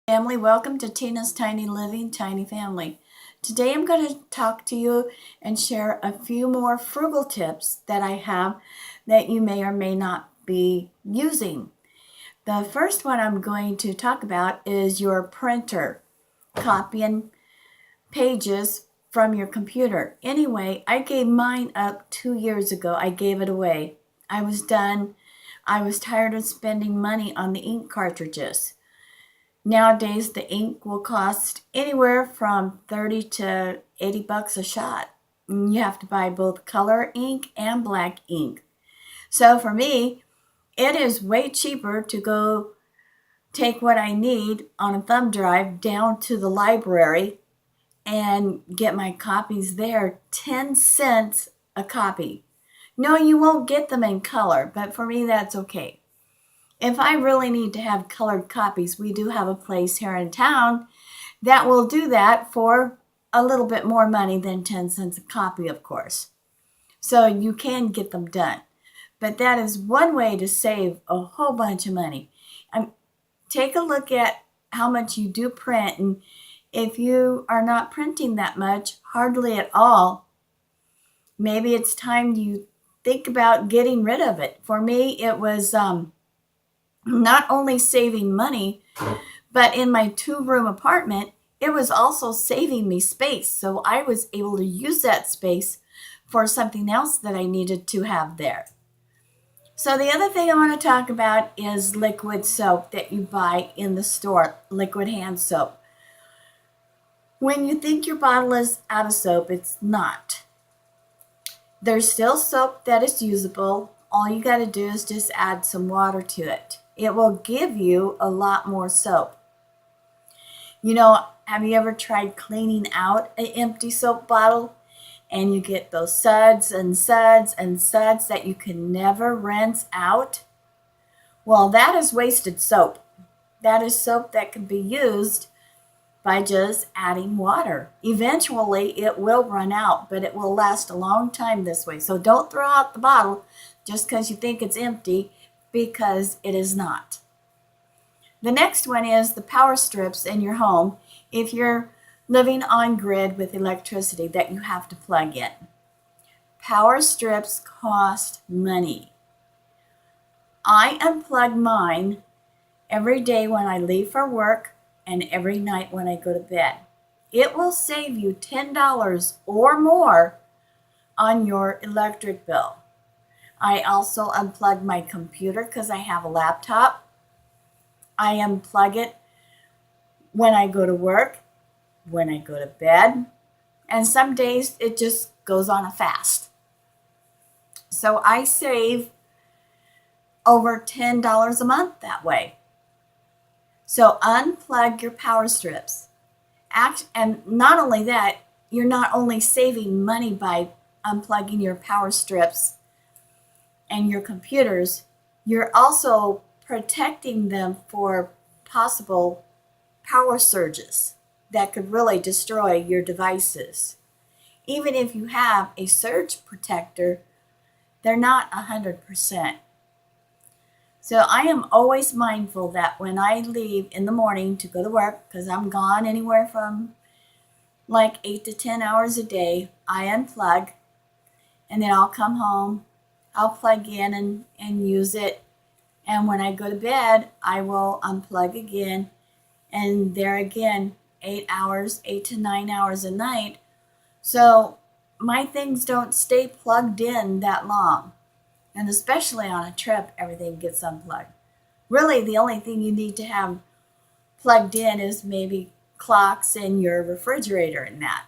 Family, welcome to Tina's Tiny Living, Tiny Family. Today I'm going to talk to you and share a few more frugal tips that I have that you may or may not be using. The first one I'm going to talk about is your printer, copying pages from your computer. Anyway, I gave mine up 2 years ago. I gave it away. I was done. I was tired of spending money on the ink cartridges. Nowadays, the ink will cost anywhere from 30 to 80 bucks a shot. And you have to buy both color ink and black ink. So for me, it is way cheaper to go take what I need on a thumb drive down to the library and get my copies there, 10 cents a copy. No, you won't get them in color, but for me, that's okay. If I really need to have colored copies, we do have a place here in town that will do that for a little bit more money than 10 cents a copy, of course. So you can get them done. But that is one way to save a whole bunch of money. Take a look at how much you do print, and if you are not printing that much, hardly at all, maybe it's time you think about getting rid of it. For me, it was not only saving money, but in my 2-room apartment, it was also saving me space. So I was able to use that space for something else that I needed to have there. So the other thing I want to talk about is liquid soap that you buy in the store, liquid hand soap. When you think your bottle is out of soap, it's not. There's still soap that is usable. All you got to do is just add some water to it. It will give you a lot more soap. You know, have you ever tried cleaning out an empty soap bottle and you get those suds and suds and suds that you can never rinse out? Well, that is wasted soap. That is soap that can be used by just adding water. Eventually, it will run out, but it will last a long time this way. So don't throw out the bottle just because you think it's empty, because it is not. The next one is the power strips in your home if you're living on grid with electricity that you have to plug in. Power strips cost money. I unplug mine every day when I leave for work and every night when I go to bed. It will save you $10 or more on your electric bill. I also unplug my computer because I have a laptop. I unplug it when I go to work, when I go to bed, and some days it just goes on a fast. So I save over $10 a month that way. So unplug your power strips. And not only that, you're not only saving money by unplugging your power strips and your computers, you're also protecting them for possible power surges that could really destroy your devices. Even if you have a surge protector, they're not 100%. So I am always mindful that when I leave in the morning to go to work, because I'm gone anywhere from like 8 to 10 hours a day, I unplug and then I'll come home, I'll plug in and use it. And when I go to bed, I will unplug again. And there again, 8 to 9 hours a night. So my things don't stay plugged in that long. And especially on a trip, everything gets unplugged. Really, the only thing you need to have plugged in is maybe clocks in your refrigerator and that.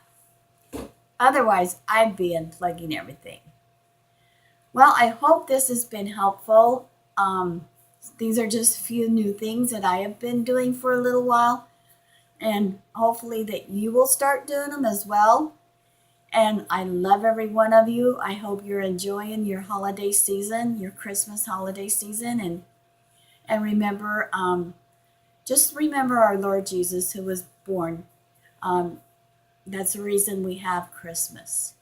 Otherwise, I'd be unplugging everything. Well, I hope this has been helpful. These are just a few new things that I have been doing for a little while, and hopefully that you will start doing them as well. And I love every one of you. I hope you're enjoying your holiday season, your Christmas holiday season, and remember, just remember our Lord Jesus who was born. That's the reason we have Christmas.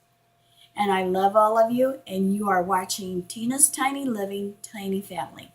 And I love all of you, and you are watching Tina's Tiny Living, Tiny Family.